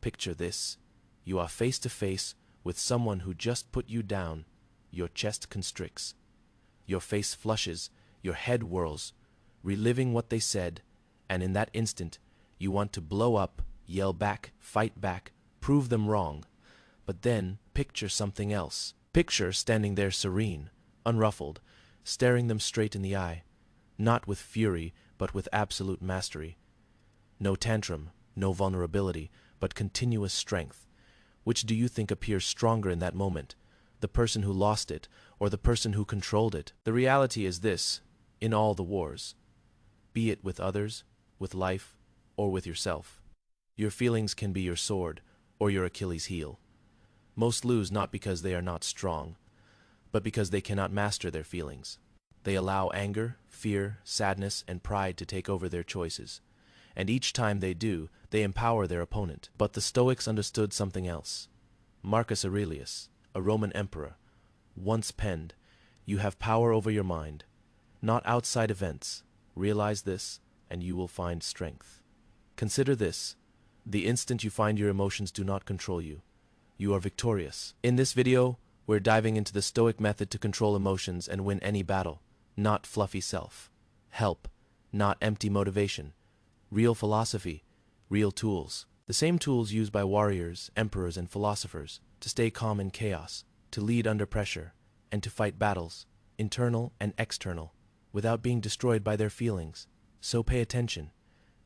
Picture this. You are face to face with someone who just put you down. Your chest constricts. Your face flushes, your head whirls, reliving what they said, and in that instant, you want to blow up, yell back, fight back, prove them wrong. But then, picture something else. Picture standing there serene, unruffled, staring them straight in the eye, not with fury, but with absolute mastery. No tantrum, no vulnerability, but continuous strength. Which do you think appears stronger in that moment? The person who lost it, or the person who controlled it? The reality is this, in all the wars. Be it with others, with life, or with yourself. Your feelings can be your sword, or your Achilles heel. Most lose not because they are not strong, but because they cannot master their feelings. They allow anger, fear, sadness, and pride to take over their choices. And each time they do, they empower their opponent. But the Stoics understood something else. Marcus Aurelius, a Roman emperor, once penned, "You have power over your mind, not outside events. Realize this, and you will find strength." Consider this. The instant you find your emotions do not control you, you are victorious. In this video, we're diving into the Stoic method to control emotions and win any battle. Not fluffy self-help, not empty motivation. Real philosophy, real tools. The same tools used by warriors, emperors, and philosophers to stay calm in chaos, to lead under pressure, and to fight battles, internal and external, without being destroyed by their feelings. So pay attention.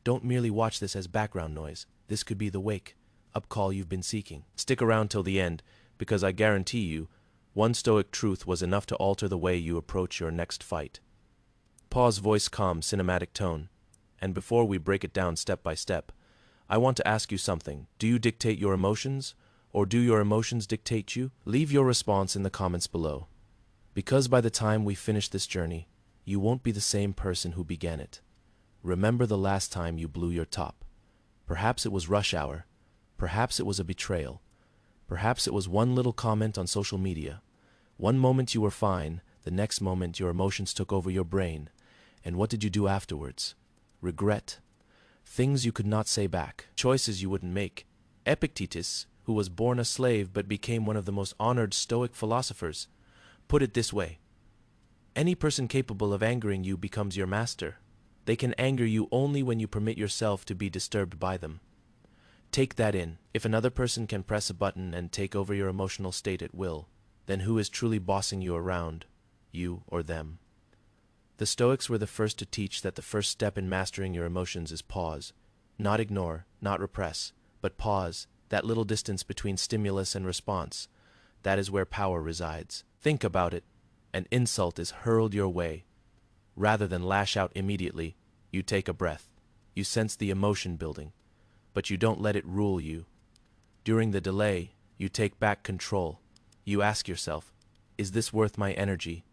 Don't merely watch this as background noise. This could be the wake-up call you've been seeking. Stick around till the end, because I guarantee you, one Stoic truth was enough to alter the way you approach your next fight. Pause, voice calm, cinematic tone. And before we break it down step by step, I want to ask you something. Do you dictate your emotions, or do your emotions dictate you? Leave your response in the comments below. Because by the time we finish this journey, you won't be the same person who began it. Remember the last time you blew your top. Perhaps it was rush hour. Perhaps it was a betrayal. Perhaps it was one little comment on social media. One moment you were fine, the next moment your emotions took over your brain. And what did you do afterwards? Regret. Things you could not say back. Choices you wouldn't make. Epictetus, who was born a slave but became one of the most honored Stoic philosophers, put it this way: any person capable of angering you becomes your master. They can anger you only when you permit yourself to be disturbed by them. Take that in. If another person can press a button and take over your emotional state at will, then who is truly bossing you around, you or them? The Stoics were the first to teach that the first step in mastering your emotions is pause. Not ignore, not repress, but pause, that little distance between stimulus and response. That is where power resides. Think about it. An insult is hurled your way. Rather than lash out immediately, you take a breath. You sense the emotion building, but you don't let it rule you. During the delay, you take back control. You ask yourself, is this worth my energy?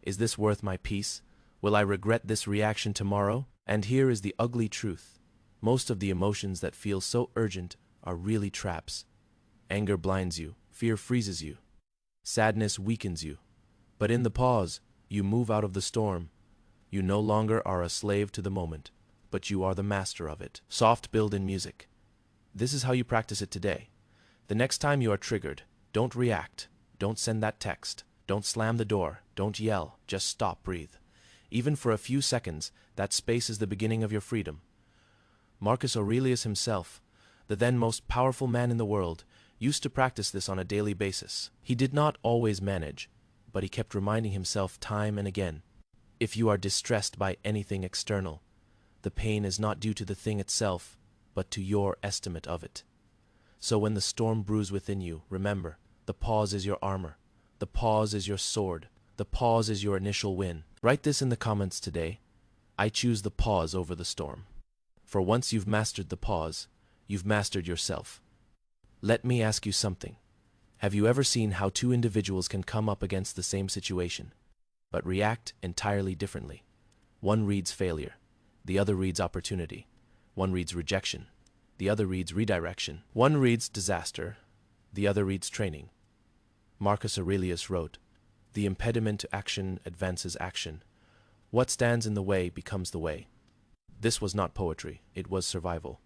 Is this worth my peace? Will I regret this reaction tomorrow? And here is the ugly truth. Most of the emotions that feel so urgent are really traps. Anger blinds you. Fear freezes you. Sadness weakens you. But in the pause, you move out of the storm. You no longer are a slave to the moment, but you are the master of it. Soft build in music. This is how you practice it today. The next time you are triggered, don't react. Don't send that text. Don't slam the door. Don't yell. Just stop, breathe. Even for a few seconds, that space is the beginning of your freedom. Marcus Aurelius himself, the then most powerful man in the world, used to practice this on a daily basis. He did not always manage, but he kept reminding himself time and again. If you are distressed by anything external, the pain is not due to the thing itself, but to your estimate of it. So when the storm brews within you, remember, the pause is your armor. The pause is your sword. The pause is your initial win. Write this in the comments today. I choose the pause over the storm. For once you've mastered the pause, you've mastered yourself. Let me ask you something. Have you ever seen how two individuals can come up against the same situation, but react entirely differently? One reads failure. The other reads opportunity. One reads rejection. The other reads redirection. One reads disaster. The other reads training. Marcus Aurelius wrote, "The impediment to action advances action. What stands in the way becomes the way." This was not poetry, it was survival.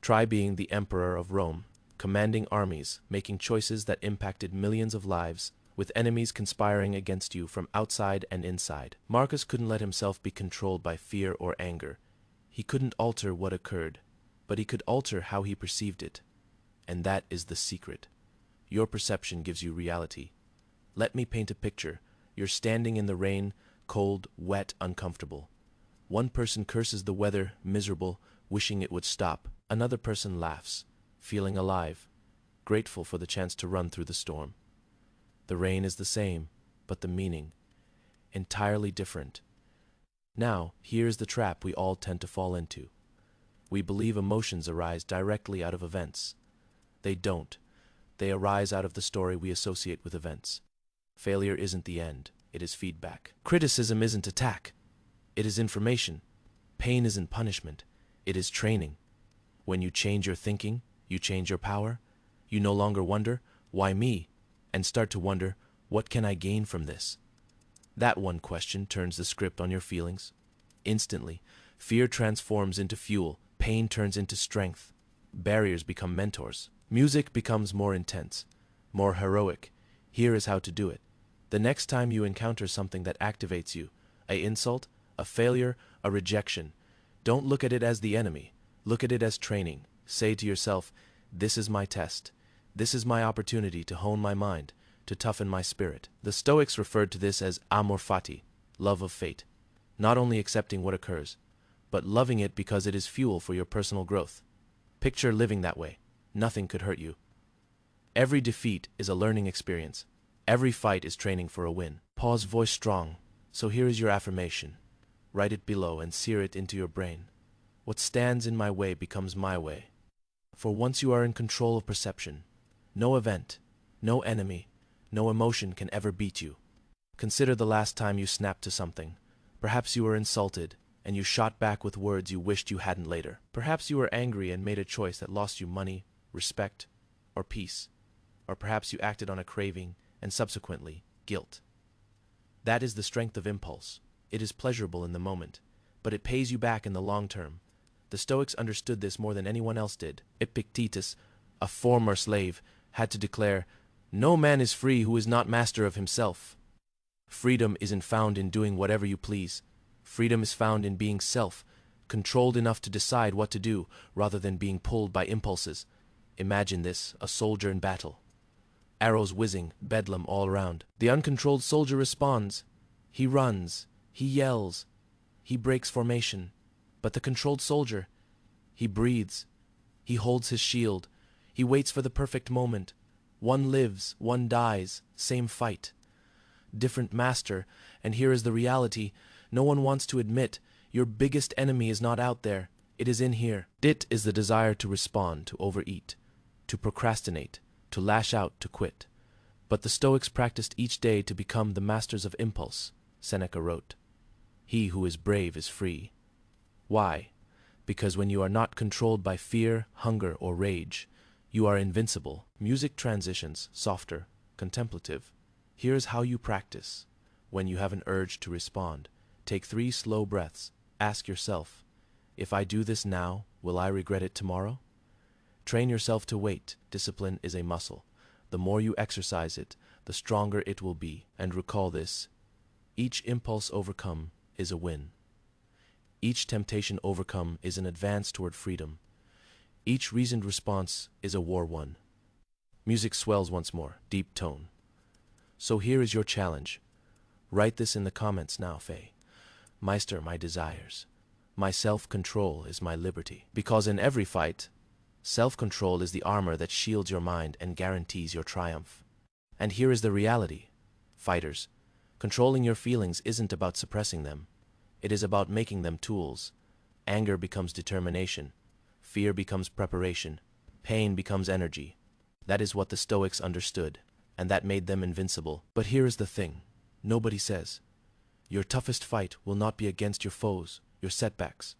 Try being the emperor of Rome, commanding armies, making choices that impacted millions of lives, with enemies conspiring against you from outside and inside. Marcus couldn't let himself be controlled by fear or anger. He couldn't alter what occurred, but he could alter how he perceived it. And that is the secret. Your perception gives you reality. Let me paint a picture. You're standing in the rain, cold, wet, uncomfortable. One person curses the weather, miserable, wishing it would stop. Another person laughs, feeling alive, grateful for the chance to run through the storm. The rain is the same, but the meaning entirely different. Now, here's the trap we all tend to fall into. We believe emotions arise directly out of events. They don't. They arise out of the story we associate with events. Failure isn't the end, it is feedback. Criticism isn't attack, it is information. Pain isn't punishment, it is training. When you change your thinking, you change your power. You no longer wonder, why me? And start to wonder, what can I gain from this? That one question turns the script on your feelings. Instantly, fear transforms into fuel, pain turns into strength. Barriers become mentors. Music becomes more intense, more heroic. Here is how to do it. The next time you encounter something that activates you, an insult, a failure, a rejection, don't look at it as the enemy. Look at it as training. Say to yourself, this is my test. This is my opportunity to hone my mind, to toughen my spirit. The Stoics referred to this as amor fati, love of fate. Not only accepting what occurs, but loving it because it is fuel for your personal growth. Picture living that way. Nothing could hurt you. Every defeat is a learning experience. Every fight is training for a win. Pause, voice strong. So here is your affirmation. Write it below and sear it into your brain. What stands in my way becomes my way. For once you are in control of perception, no event, no enemy, no emotion can ever beat you. Consider the last time you snapped to something. Perhaps you were insulted, and you shot back with words you wished you hadn't later. Perhaps you were angry and made a choice that lost you money, respect, or peace. Or perhaps you acted on a craving and subsequently guilt. That is the strength of impulse. It is pleasurable in the moment, but it pays you back in the long term. The Stoics understood this more than anyone else did. Epictetus, a former slave, had to declare, "No man is free who is not master of himself." Freedom isn't found in doing whatever you please. Freedom is found in being controlled enough to decide what to do, rather than being pulled by impulses. Imagine this, a soldier in battle. Arrows whizzing, bedlam all around. The uncontrolled soldier responds. He runs, he yells, he breaks formation. But the controlled soldier, he breathes, he holds his shield, he waits for the perfect moment. One lives, one dies, same fight. Different master, and here is the reality. No one wants to admit your biggest enemy is not out there. It is in here. It is the desire to respond, to overeat, to procrastinate, to lash out, to quit. But the Stoics practiced each day to become the masters of impulse. Seneca wrote, "He who is brave is free." Why? Because when you are not controlled by fear, hunger, or rage, you are invincible. Music transitions, softer, contemplative. Here's how you practice. When you have an urge to respond, take 3 slow breaths. Ask yourself, if I do this now, will I regret it tomorrow? Train yourself to wait. Discipline is a muscle. The more you exercise it, the stronger it will be. And recall this, each impulse overcome is a win. Each temptation overcome is an advance toward freedom. Each reasoned response is a war won. Music swells once more, deep tone. So here is your challenge. Write this in the comments now, Faye. Meister my desires. My self-control is my liberty. Because in every fight, self-control is the armor that shields your mind and guarantees your triumph. And here is the reality. Fighters, controlling your feelings isn't about suppressing them. It is about making them tools. Anger becomes determination. Fear becomes preparation. Pain becomes energy. That is what the Stoics understood, and that made them invincible. But here is the thing. Nobody says. Your toughest fight will not be against your foes, your setbacks,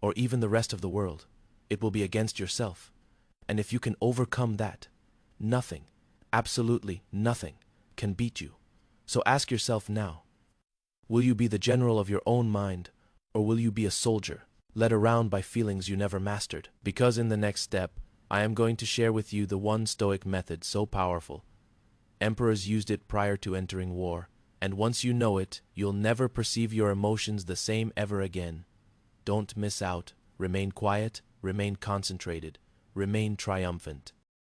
or even the rest of the world. It will be against yourself. And if you can overcome that, nothing, absolutely nothing, can beat you. So ask yourself now, will you be the general of your own mind, or will you be a soldier, led around by feelings you never mastered. Because in the next step, I am going to share with you the one Stoic method so powerful. Emperors used it prior to entering war, and once you know it, you'll never perceive your emotions the same ever again. Don't miss out. Remain quiet, remain concentrated, remain triumphant.